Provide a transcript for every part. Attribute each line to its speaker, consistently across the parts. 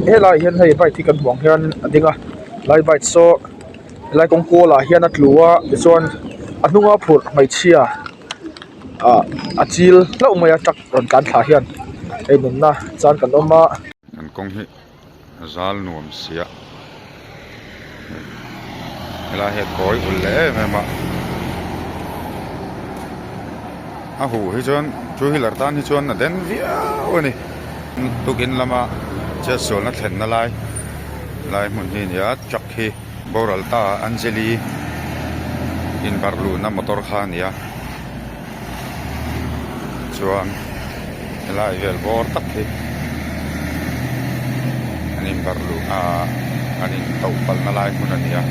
Speaker 1: helai hian hei bai thi kan buang hian adinga lai bai so lai kong ko la hian atluwa chuan anunga phur mai chia achil lau mai atak ron kan thla hian ei nun na chan kan oma
Speaker 2: an kong hi zal nuam sia la het boy ulle mema hu hi chuan chu hi lar tan hi chuan na den viau ni tukin lama che sol na thlen na lai mun hi ya chak hi boral ta anjali in barlu na motor khan ya chuan lai vel bor tak hi anin barlu anin tawpal na lai mun ania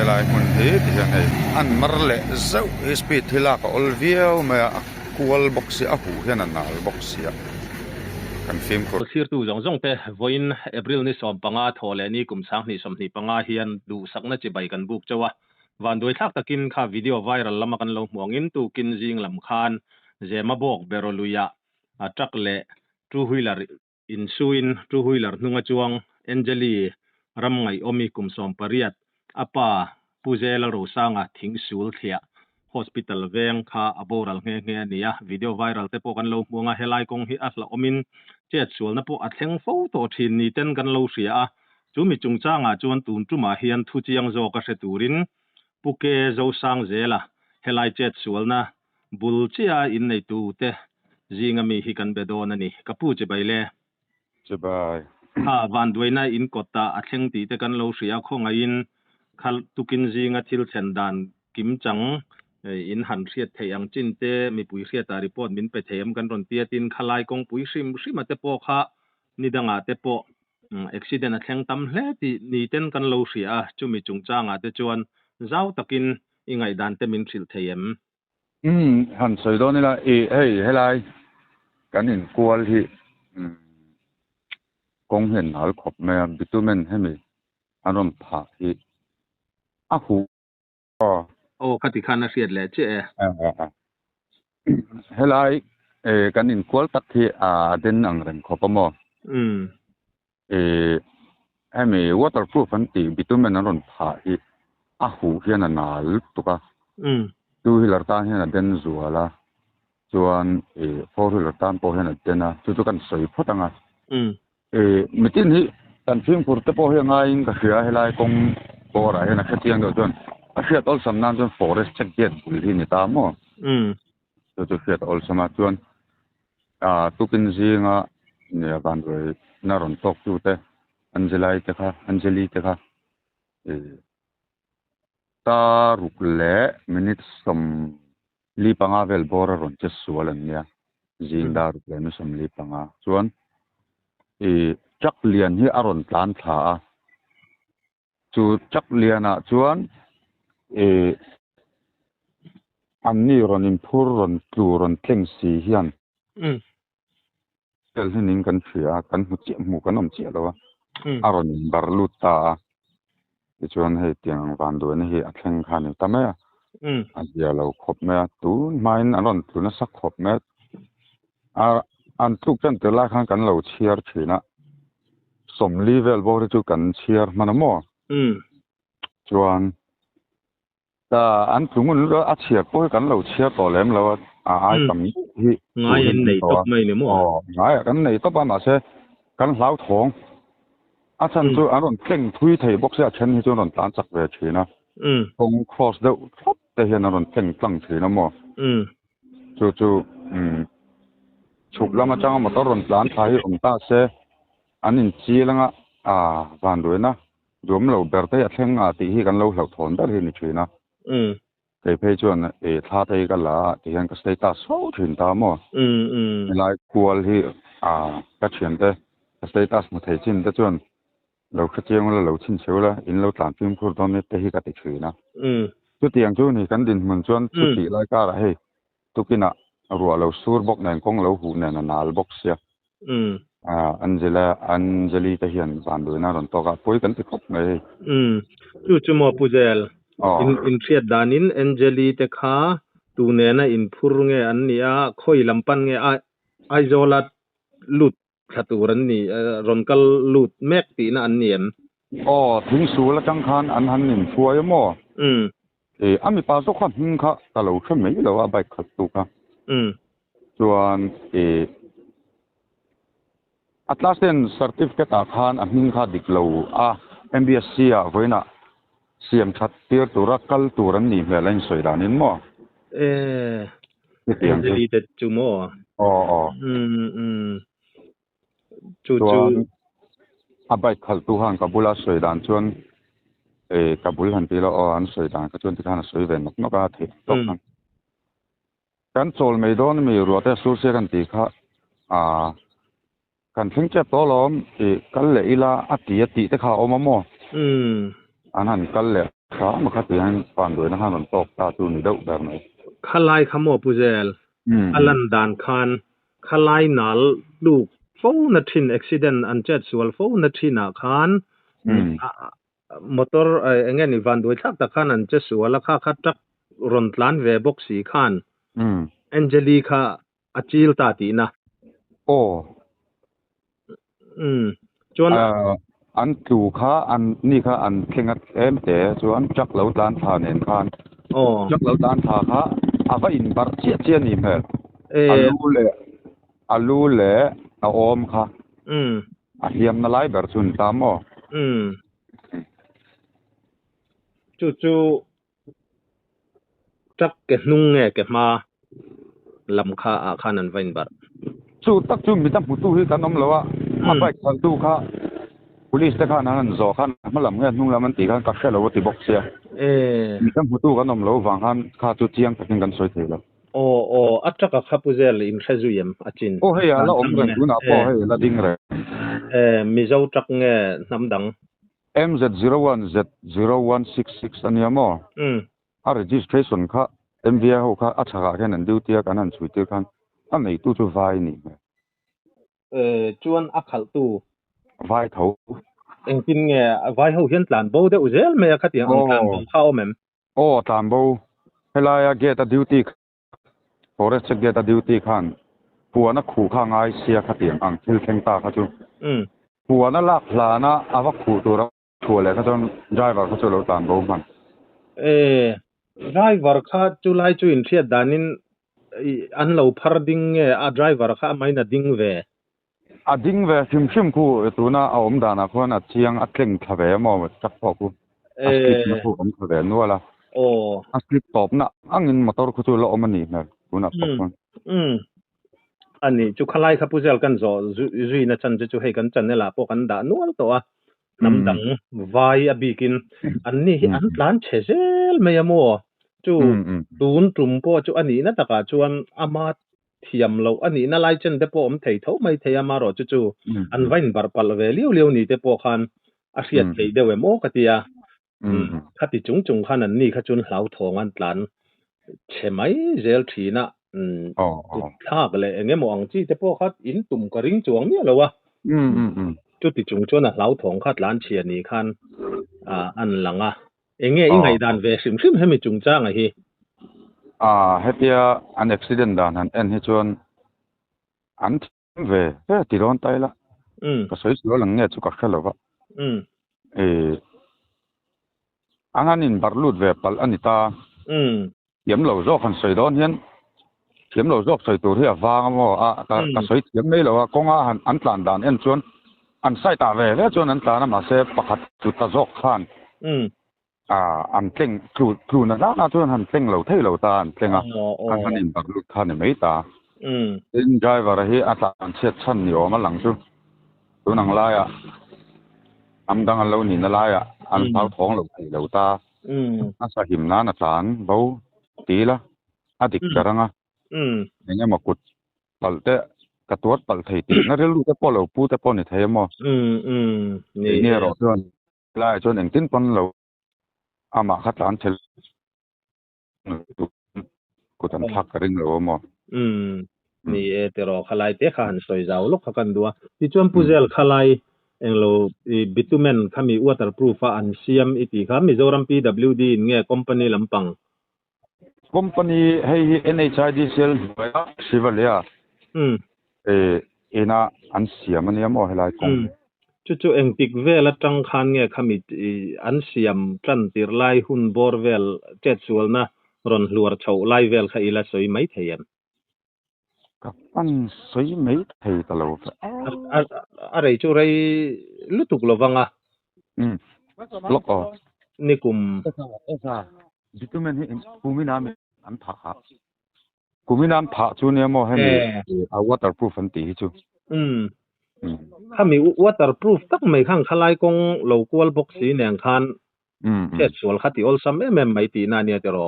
Speaker 2: lai mun hi tihan hei an marle zau speed hila ka olviau ma kual boxi a hu hian an nal boxi a kan film ko
Speaker 3: sir tu jong te voin april ni som panga thole ni kum sang ni som ni panga hian du sakna chi bai kan buk chawa van doi thak takin kha video viral lama kan lo muangin tu kin jing lam khan jema bok beroluya atrak le two wheeler in suin two wheeler nunga chuang anjali ram ngai omi kum som pariat apa puzela ro sanga thing sul thia hospital veng kha aboral nge nia video viral te po kan lo muanga helai kong hi asla omin chet sul na po atheng fo to thin ni ten kan lo ria chumi chungchanga chuan tun tuma hian thu chiang zo ka se turin puke zo sang zela helai chet sul na bul chia in nei tu te jinga mi hi kan bedon ani kapu che baile
Speaker 2: che bai
Speaker 3: van duina in kota atheng ti te kan lo ria khonga in khal tukin jinga thil chen dan kim chang in han riat theiang chin te mi pui riat ta report min pe them kan ron tia tin khalai kong pui sim te po kha nidanga te po accident a thleng tam hle ti ni ten kan lo ria chumi chungchanga te chuan zau takin ingai dan te min thil theim
Speaker 2: han soi do ni la hei helai kan in kual hi kong hen hal khop me bitumen hemi anom pha hi a hu
Speaker 3: khati khana riat le che
Speaker 2: helai kan in kual tak hi den ang ren khopamo hemi waterproof an ti bitumen anon pha hi a hu hian anal tuka two wheeler tan hian den zuala chuan four wheeler tan po hian dena chu kan soi photanga mitin hi kan film pur te po hian in ka hria helai kong bora hian a khatiang do chuan a hriat ol sam nan chuan forest check gate bul hi ni ta mo chu hriat ol sama chuan tukin zinga ne ban roi na ron tok tu te anjali te kha ta rukle minute som li panga vel bora ron che sualan nia jingda rukle mi som li panga chuan chak lian hi aron tlan tha chu chak liana chuan anni ron impur ron tu ron thleng si hian tel hining kan thria kan mu kan om che lo aron barluta chuan hei tiang van do ni hi a thleng khan ta me a dia lo khop me tu main aron tu na sak khop me an tuk chen te la khan kan lo chiar thina som level bo chu kan chiar manamo chuan ta an tungun lo a chiar po kan lo chiar to lem lo ai tam hi
Speaker 3: ngai en nei tok mai ni mo
Speaker 2: ngai kan nei to pa ma se kan hlau thong a chan chu aron thleng thui thei box a chen hi chu ron tan chak ve thina kong cross de thop te hian aron thleng tlang thina mo chu chuk lama chang motor ron plan thai ta se anin chi langa van doina dum lo berte a thleng ti hi kan lo hlau thon dar hi ni thina ke phei chuan tha thei ka la ti hian ka status so thin ta mo lai kual hi ka thian te status ma thei chin te chuan lo khatiang lo chin cheula in lo tlan film khur don te hi ka ti thina chu tiang chu ni kan din mun chuan chu ti lai ka ra hei tukina ruwa lo sur bok nen kong lo hu nen nal box ya anjali te hian van do na ron to ka poi kan ti khop ngai
Speaker 3: chu mo puzel in thiat danin anjali te kha tu ne na in phur nge an nia khoi lampan nge aizola lut คาตูรันนี่รอนกัลลูดแมกตีนะอันเนียน
Speaker 2: ถึงสูละจังคันอันหันนินฟัวยมออามีปาสุขันค่ะตะโลชไม่แล้วว่าใบขัดตุค่ะส่วนอัตลาสเซนเซอร์ติฟิเคตอาคารอันหิงค่ะดิกโลMBSC ไว้นะเสียมชัดเตียตัวรักกัลตัวรันนี่เฮลันสวยดานินมอ
Speaker 3: เดลีเตจูมอจู
Speaker 2: ใบขัดตุหันกับบุลาสวยดานชวนกับบุลหันตีละอันสวยดานก็ชวนที่ท่านสวยเวนนกอาทิตย์ตกกันกันโซลไม่โดนมีรัวแต่สู้เสียกันตีค่ะกันถึงจะโตล้อมกันเลยอีลาอติแต่ข่าวออกมาหมออันนั้นกันเลยขามาคัดตีให้ฟังด้วยนะฮะมันตกตาตูนี่เด้อแบบไหน
Speaker 3: ขลายขโมยปุเจลอลันดานคานขลายนัลลูกโฟนัทินอุบิเหตุอันเจ็ดส่วนโฟนัทินคานมอเตอร์เงี้ยนี่วันด้วยทักตะคานอันเจ็ดส่วนแล้วคัดจักรอนล้านเวบ็อกซี่คานแองเจลิกาอาจิลตาตีนะจวน
Speaker 2: อันตูค่ะอันนี่ค่ะอันเข่งแต่จวนจักเหลาด้านทาเนนคานจักเหลาด้านทาค่ะว่าอินบัร์เจียนี่เหรออาลูเล่อาอมค่ะเฮียมนาไลเบอร์ซุนตาม
Speaker 3: จู่จักเกนุ่งเกมาลำคาอาคานันไวนบัร์
Speaker 2: ตักมีตั้งผู้ตู้ที่กันน้ำแล้วว่าไปขันตู้ค่ะpolice แต่ค่ะนั่นโจคันมันลำเงี้ยนุ่งแล้วมันตีกันกักแค่เราตีบ็อกเซียมีตั้งผู้ตู้กันน้ำแล้วฟังคันค่าจุดเที่ยงกันกันสวยทีแล้ว
Speaker 3: อัตจักขับผู้เจริญขจุยมอาจิน
Speaker 2: เฮ้ยแล้วอมกันดูนะเฮ้ยแล้วดิ้งเลย
Speaker 3: มีเจ้าจักเงี้ยน้ำดัง
Speaker 2: MZ01Z0166 อันนี้มั้งregistration ค่ะ MVI ค่ะอัตชักแค่นั้นดูเที่ยกันนั่นสวยทีกันอันไหนตู้จะไฟนี่
Speaker 3: จวนอักขัลตู้
Speaker 2: ไฟเท่า
Speaker 3: จริงๆเงี้ยไฟเขาเห็นหลานโบเดอุเซลไม่อยากที่อังกฤษเข้ามั้
Speaker 2: ยตามโบเวลาเกตดิวตี้forestเกตดิวตี้ขันผัวนักขู่ข้างไอเสียขัดเตียงอังคิลเข่งตาเขาจูผัวนักลักลานะอาวักขู่ตัวรักชัวเลยเขาจนไดรเวอร์เขาจะรู้ตามโบมัน
Speaker 3: ไดรเวอร์เขาจุไลจุอินเทียดานินอันเราพาร์ดิ้งเงี้ยไดรเวอร์เขาไม่น่าดิ้งเว
Speaker 2: ดิ้งเวชิมคู่ตัวน่ะเอาดานะคนน่ะเชียงอัดเข่งทะเวมอจักพอกูสคริปต์คู่ทะเวนัวละสคริปต์ตอบน่ะอังอินมอเตอร์เขาจะล้อมันนี่นะตัวน่ะปก
Speaker 3: อันนี้จุขลายครับผู้เจริญกันจุยนะจันจะให้กันจันเนี่ยละพวกกันด่านัวตัวน้ำดังวายอบีกินอันนี้อันร้านเชเซลไม่ยมัวจูตูนตุ่มพอจูอันนี้นะตะกาจวนอามาเทียมเราอันนี้น่าไล่จันเดปอมเทยเท่าไม่เทียมารอจู่อันไว้บาร์ปัลเวลียวเลียวนี่เดปอคันอาเซียนเทยเดวโมกติยาขัดจุงขันอันนี้ขจุนเหลาทองอันหลานใช่ไหมเจลทีน่ะถ้าก็เลยเงี้ยมองจีเดปอคัดอินตุ่มกระริงจวงเนี่ยเหรอวะจุดที่จุงจวนเหลาทองขัดหลานเชียนี่คันอันหลังเงี้ยยังไงดันเวซิมให้ไม่จุงจ้างไอ้
Speaker 2: เฮียอันอุบิเหตุด้านนั้นเฮจวนอันเวที่ร้อนตายละก็สวยสวยหลังเนี่ยจุกขัดแล้ววะอันนั้นอินบาร์ลูดเวปัลอันนี้ตาย้ำเราโจกันสวยร้อนเฮียนย้ำเราโจกสวยตัวที่ฟังว่าก็สวยย้ำไม่แล้วว่ากงอันหลานด้านจวนอันใส่ตาเวแล้วจวนอันตานะมาเสพประคัดจุดตาโจกขันอันเพ่งครูนะจนหันเพ่งเหล่าเท่เหล่าตาเพ่งอันนี้แบบลูกท่านไม่ตาใจว่าอะไรอาจารย์เช็ดชั้นอยู่มาหลังจู่ตัวนังไล่อันดังอันเหล่านี้นั่นไล่อันเท้าท้องเหล่าตาอาศัยหิมน้าอาจารย์เบาตีละอดีตกระงัอย่างเงี้ยมากุดปัลเตะกระตัวปัลไทยตีนั่นเรื่องลูกแต่พ่อเราพูดแต่พ่อในไทยมั้งนี่เราจนไล่จนเองทิ้งปันเราอามาขัดหลานเชลกูตันทักกระดิ่งเรามั้ง
Speaker 3: นี่เตรอขลายเตะขันสวยเจ้าลูกขันดัวที่จวนผู้เจริญขลายเองเราบิทูเมนขามีวอเตอร์พรูฟอันเซียมอีทีขามีโจรัมพีดับลิวดีเงี้ยคอมพานีลำปัง
Speaker 2: คอมพานีให้ NHID เซลด้วยชิวเลีย ena an siam ania mo helai kong
Speaker 3: chu eng tik vela tang khan nge khami an siam tlan tir lai hun bor vel chet sualna ron hluar chho lai vel kha ila soi mai theiam
Speaker 2: kapan soi mai thei talo
Speaker 3: are chu rai lutuk lovanga
Speaker 2: loko
Speaker 3: nikum
Speaker 2: esa bitumen hi kuminam an pha kuminam pha chu ne mo he a waterproof an ti chu
Speaker 3: khami waterproof tak mai khang khalai kong local box si neng khan chet sual khati ol sam mai ti na nia tero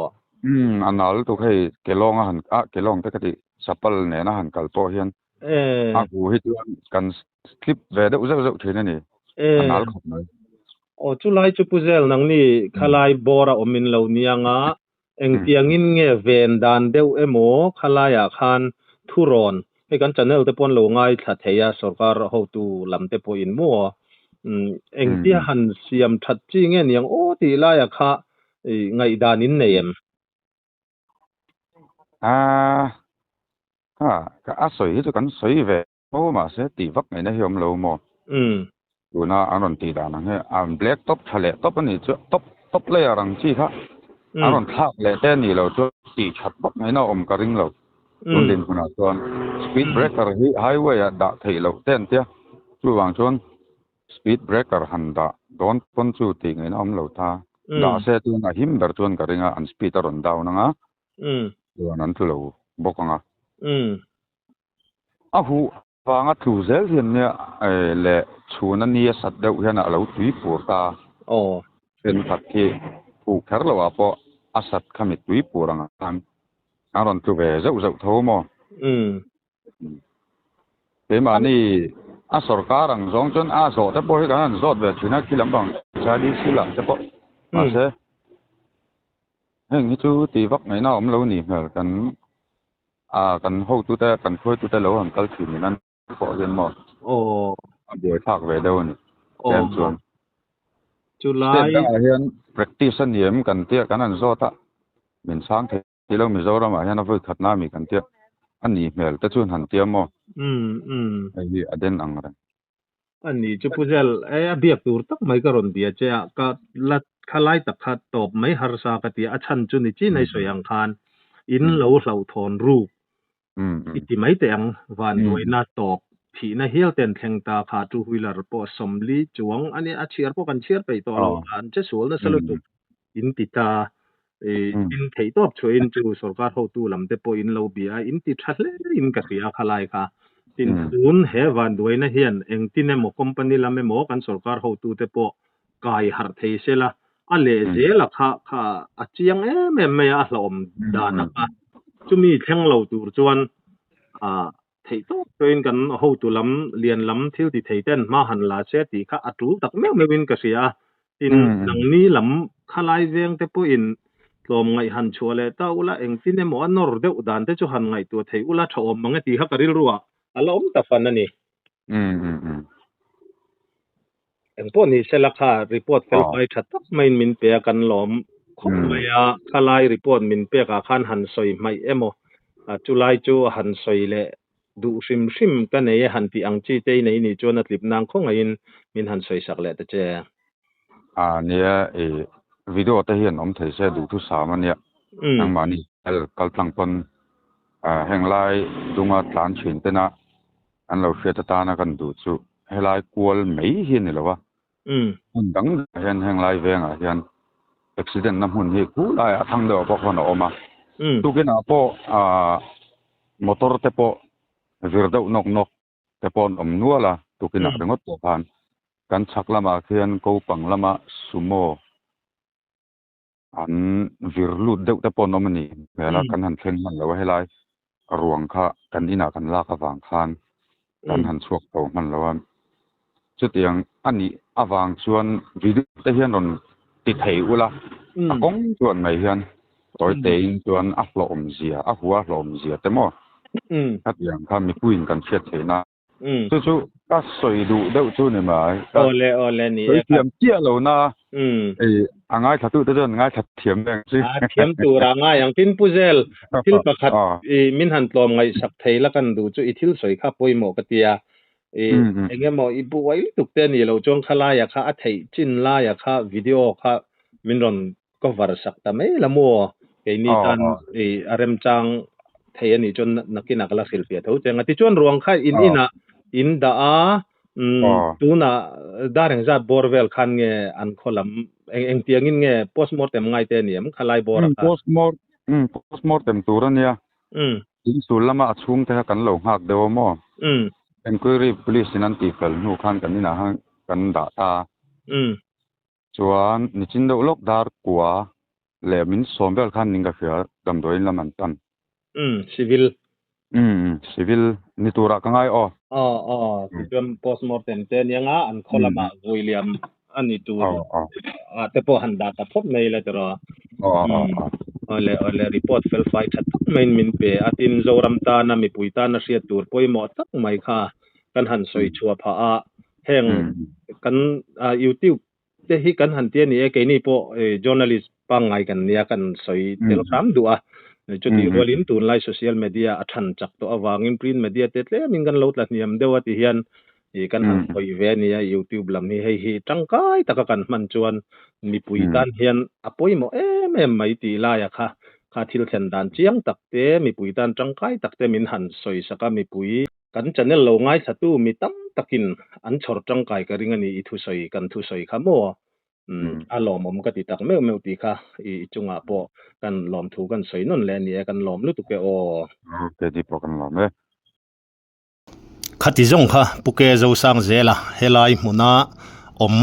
Speaker 2: anal to khai kelong han kelong te khati sapal ne na han kalpo hian a hu hi kan slip ve da uza thena ni anal khop mai
Speaker 3: o chulai chu puzel nang ni khalai bora omin lo nianga eng tiangin nge ven dan deu emo khalaya khan thuron he kan channel te pon lo ngai tha theya sarkar ho tu lamte po in mo eng tia han siam that chi nge niang o ti la ya kha ngai danin neem
Speaker 2: ka asoi hi chu kan soi ve o ma se ti vak nei na hiom lo mo tuna anon ti da na he black top thale top ani chu top layer ang chi kha anon thak le te ni lo chu ti chat bak nei na om ka ring lo tun din kuna chuan speed breaker hi highway da thei lo ten tia chu wang chuan speed breaker han da don pon chu ti ngai na om lo tha da se tu na him dar chuan ka ringa an speed aron down nga chuan an thu lo bokanga a hu wanga thu zel hian ne le chuna ni sat deuh hian a lo tui pur ta fen that ki pu khar lo apo asat khami tui puranga an aron tu ve zau tho mo te ma ni a sarkar ang zong chon a zo ta po hi kan zot ve chuna kilam bang cha di sila ta po ma se heng hi chu ti vak ngai na om lo ni hel kan kan ho tu ta kan khoi tu ta lo han kal thi ni nan ko jen mo a boi thak ve deu ni em chuan
Speaker 3: July
Speaker 2: hian practice an yem kan tia kan an zota min sang the ti lo mi zora ma hian a voi khatna mi kan tia ani mel ta chun han tia mo ai hi aden ang ran
Speaker 3: ani chu puzel a biak tur tak mai ka ron dia che ka lat khalai tak khat top mai har sa ka ti a chan chu ni chi nei soyang khan in lo hlau thon ru iti mai te ang van noi na top thi na hial ten thleng ta kha tu wheeler po somli chuang ani a chiar po kan chiar pe to lo an che sul na salo tu in ti ta in thei top choin chu sarkar ho tu lam te po in lo bia in ti thatle in ka ria khalai kha tin tun he van doi na hian eng tin emo company lam emo kan sarkar ho tu te po kai har thei sela ale zela kha achiang me a hlom dana ka chumi thleng lo tur chuan thei to train kan ho tu lam lian lam thil ti thei ten ma han la se ti kha atu tak mewin ka sia tin nang ni lam khalai veng te po in tlom ngai han chuale ta ula eng tin emo anor deuh dan te chu han ngai tu thei ula thawm manga ti ha karil ruwa alom ta fan ani eng po ni selakha report fel pai thatak main min pe kan lom khom maya khalai report min pe ka khan han soi mai emo chulai chu han soi le du sim ka nei han ti ang chi te nei ni chona tlip nang khong in min han soi sak le ta che
Speaker 2: nia video te hian om thei se du thu samania ang mani el kaltlang pon henglai dunga tlan chin tena an lo fiata ta na kan du chu helai kual mei hian ni lawa dang hian henglai venga hian accident na hun hi ku lai athang do po khona oma tu ke na po motor te po virdo nok te pon om nuala tu ke na rengot po khan kan chaklama khian ko panglama sumo an virlut deuh te pon omani mela kan han thleng man lo helai ruang kha kan ina kan la kha wang khan kan han chuak to man lo chutiang ani awang chuan video te hian on ti thei ula akong chuan mai hian toy tein chuan a hlom zia a huwa hlom zia te mo hatiang kha mi puin kan chiat theina chu ka soi du deuh chu ni mai
Speaker 3: ole ni
Speaker 2: soi thiam chia lo na angai thatu te jon ngai that thiam beng chi
Speaker 3: thiam tu ra nga yang tin puzel thil pakhat min han tlom ngai sak theila kan du chu i thil soi kha poimo katia engemo i buai tukte ni lo chong khala ya kha a thei chin la ya kha video kha min ron cover sak ta mai lamo ke ni tan arem chang thei ani chon nakina kala selfie tho chenga ti chon ruang kha in da a tuna dareng za borwell khan nge an kholam eng tiangin nge postmortem ngai te niam khalai bor
Speaker 2: postmortem turania in sulama achung te kan lo hak dewo mo inquiry police nan ti fel nu khan kan ina ha kan da ta chuan ni chin do lok dar kwa le min sombel khan ninga fia dam doi laman tan civil ni tura kangai
Speaker 3: jom postmortem te nianga an kholama William ani tu te po handa ta phop nei le tro ole report fel fight that main min pe atin zoram ta na mi puita na sia tur poimo tak mai kha kan han soi chua pha a heng kan YouTube te hi kan han te ni ke ni po journalist pangai kan nia kan soi telegram du a chuti rolin tun lai social media athan chak to awangin print media te tle min kan lo tla niam dewa ti hian kan han koi ve ni YouTube lam ni hi tangkai taka kan man chuan mi puitan hian apoimo mai ti la ya kha thil thlen dan chiang takte mi puitan tangkai takte min han soi saka mi pui kan channel lo ngai thatu mi tam takin an chhor tangkai ka ringa ni i thu soi kan thu soi khamo alom om ka ti tak meu ti kha i chunga po kan lom thu kan soi non le ni kan lom lu tu ke
Speaker 2: te di po kan lom
Speaker 3: khati zong kha puke zo sang zela helai muna om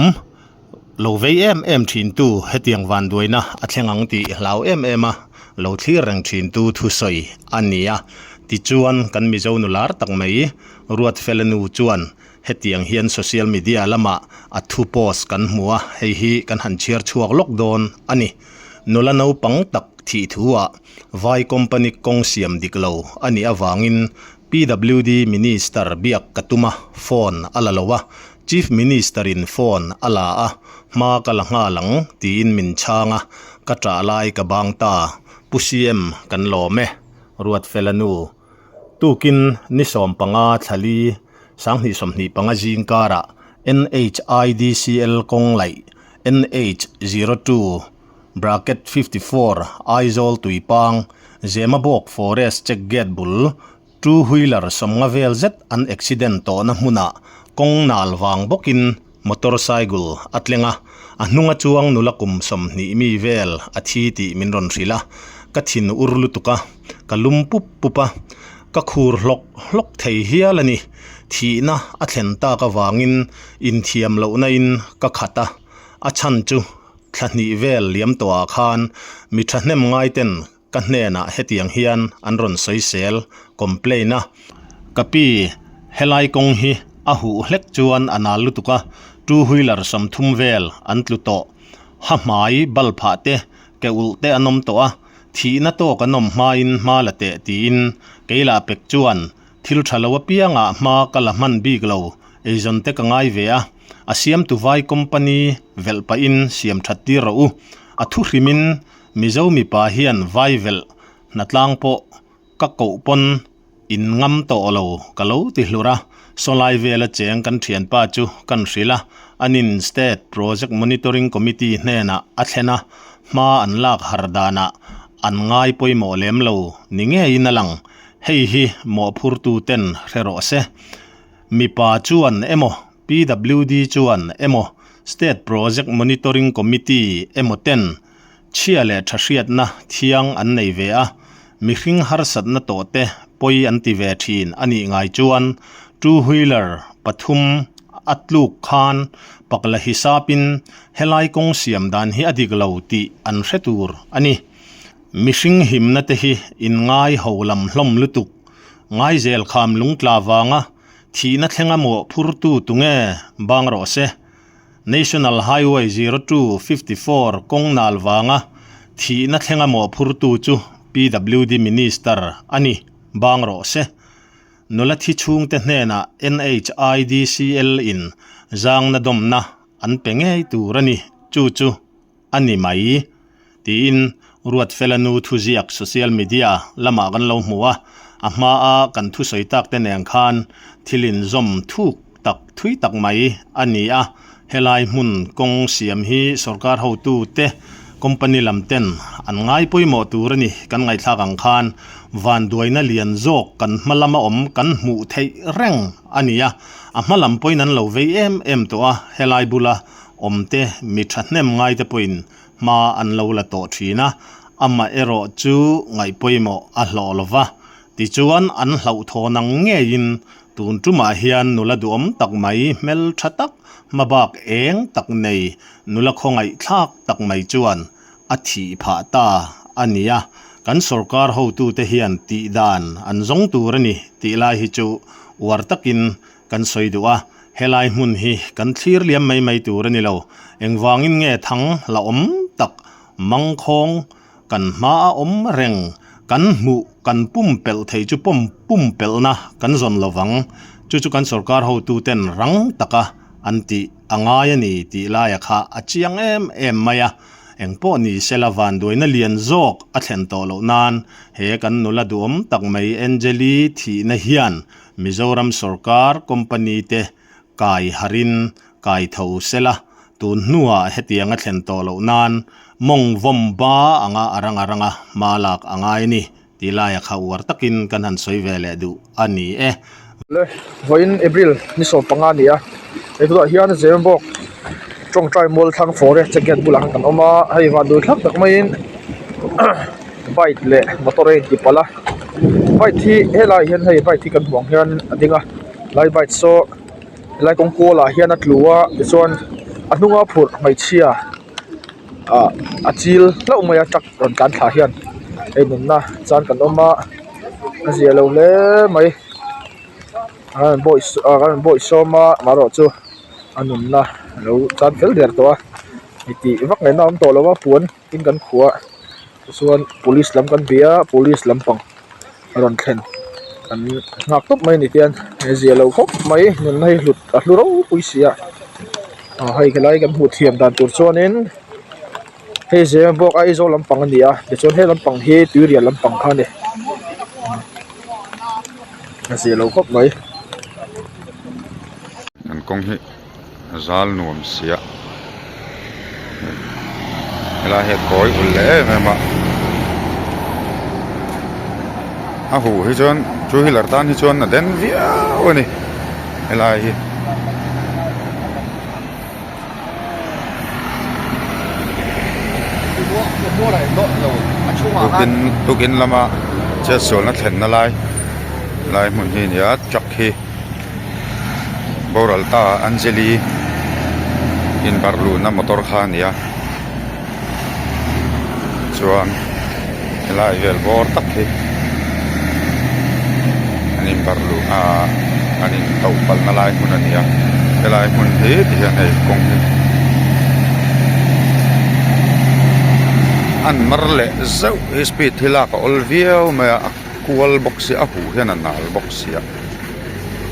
Speaker 3: lo vei em thin tu hetiang van duina athengang ti hlau em a lo thli rang thin tu thu soi ania ti chuan kan mi zo nular tak mai ruat felanu chuan hetiang hian social media lama athu post kan hmuwa hi kan han chiar chuak lockdown ani nola no pang tak thi thuwa vai company kong siam diklo ani awangin PWD minister biak katuma phone alalowa chief minister in phone ala a ma kalanga lang tin min changa katra lai ka bangta pusiem kan lome ruat felanu tukin ni som panga thali sanghi somni panga jingkara NHIDCL konglai NH02/54 Aizol tuipang Zemabok Forest check gate bul two wheeler somnga velzet an accident to na hmuna kong nalwang bokin motorcycle atlenga anunga chuang nulakum somni mi vel athi ti minron rila kathin urlutuka kalumpup pupa kakhur lok thei hialani thina athlenta ka wangin in thiam lo na in ka khata achan chu thlani vel liam to khan mi thahnem ngai ten ka hnena hetiang hian anron soisel complaina kapi helai kong hi ahu hlek chuan analutuka two wheeler somthum vel antluto hamai balpha te ke ulte anom to a thina to kanom main malate tin keila pek chuan thil thalawa pianga ma kala man biglo ejon te ka ngai ve a asiam tu vai company velpa in siam thati ro athu rimin mizo mi pa hian vai vel natlang po ka ko pon in ngam to lo kalo ti hlura solai vela cheng kan thian pa chu kan rila anin state project monitoring committee hena athlena ma anlak hardana an ngai poimo lem lo ninge inalang hei hi mo phurtu ten rero se mi pa chuan emo PWD chuan emo state project monitoring committee emo ten chiale thasiat na thiang an nei ve a mi hring har sat na to te poi an ti ve thin ani ngai chuan two wheeler pathum atluk khan pakla hisapin helai kong siam dan hi adiglo ti an hretur ani mishing himna te hi in ngai holam hlom lutuk ngai zel kham lungtla wanga thina thlenga mo phurtu tunge bangro se National Highway 0254 kongnal wanga thina thlenga mo phurtu chu PWD minister ani bangro se nula thi chung te hne na NHIDCL in zang na dom na an pengei turani chu ani mai tin ruat felanu thuziak social media lama kan lo muwa ama a kan thu soitak te neng khan thilin zom thuk tak thui tak mai ani a helai mun kong siam hi sarkar ho tu te company lamten an ngai poimo turani kan ngai thlakang khan van duaina lian zok kan malama om kan mu thei reng ania a malam poinan lo ve em to a helai bula omte mi thahnem ngai te poin ma an lo la to thina amma ero chu ngai poimo a hlolova ti chuan an hlau thonang nge in tun tuma hian nula duam tak mai mel thatak mabak eng tak nei nula khongai thlak tak mai chuan a thi pha ta ania kan sarkar ho tu te hian ti dan an zong turani ti lai hi chu wartakin kan soidua helai mun hi kan thlir liam mai turani lo engwangin nge thang la om tak mangkhong kan ma om reng kan mu kan pumpel thei chu pum pel na kan zon lowang chu kan sarkar ho tu ten rang taka anti angaya ni ti la ya kha achiang em maya engpo ni selavan doina lian zok a thlen to lo nan he kan nula duam tak mai angeli thi na hian Mizoram sarkar company te kai harin kai tho sela tun nuwa hetianga thlen to lo nan mong vom ba anga aranga malak angai ni tilaya khawar takin kan han soi vele du ani
Speaker 1: le voin April ni so panga nia e tu hian zembok trong trai mol thang forest jacket bulang kan oma hai wa du thak tak mai in bike le motore ti pala bike thi helai hian hai bike thi kan buang hian adinga lai bike so lai kong ko la hian atluwa chuan anunga phur mai chia achil lo mai chak ron kan thla hian e nun na chan kan oma azia lo le mai boys so maro chu anun na lo chan fel der to iti vak ngai nam to lo wa puan in kan khuwa chuan police lam kan bia police lampang ron thlen kan ngak top mai ni tian azia lo khop mai nun nei hlut a hluro puisia hai kelai kan hu thiam dan tur chuanin he je bok ai zo lampang ania de chon he lampang he turia lampang khane azia lo khop mai
Speaker 2: an kong hi zal nuam sia ela he koi ulle mema a hu hi chon chu hi lartan hi chon na den via oni ela hi tukin lama che sol na thlen na lai mun hi ya chak hi Boralta Anjali in Barlu na motor khan ya chuan helai vel bor tak hi anin Barlu anin tau pal na lai mun ania helai mun hi ti hian hei kong hi an marle zau speed hila ka olviau ma kual boxi a hu hian an nal boxi a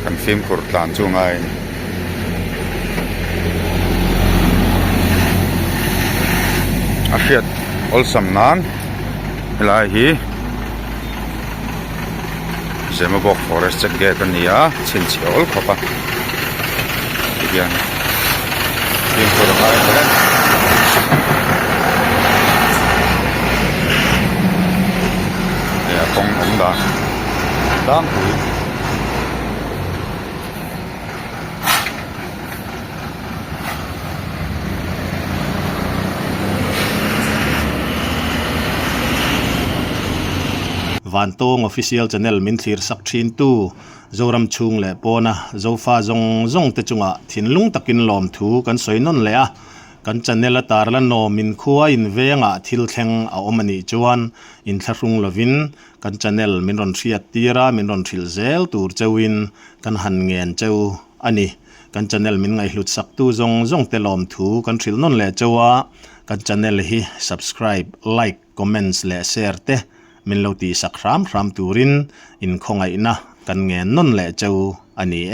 Speaker 2: kan film kur tlan chu ngai ni a hiat ol sam nan lai hi Zemabok forest jacket ania chin chiol khopa igen film kur ngai ne ya kong da dang hui
Speaker 3: van tong official channel min thlir sak thin tu zoram chung le pona zofa zong te chunga thinlung takin lom thu kan soinon le a kan channel atar la no min khuwa in venga thil thleng a omani chuan in thlarung lovin kan channel min ron thriat tira min ron thil zel tur chewin kan han ngen cheu ani kan channel min ngai hlut sak tu zong te lom thu kan thil non le chewa kan channel hi subscribe like comments le share te min lo ti sak ram turin in khongai na กันแงนนนแหละเจ้าอันนี้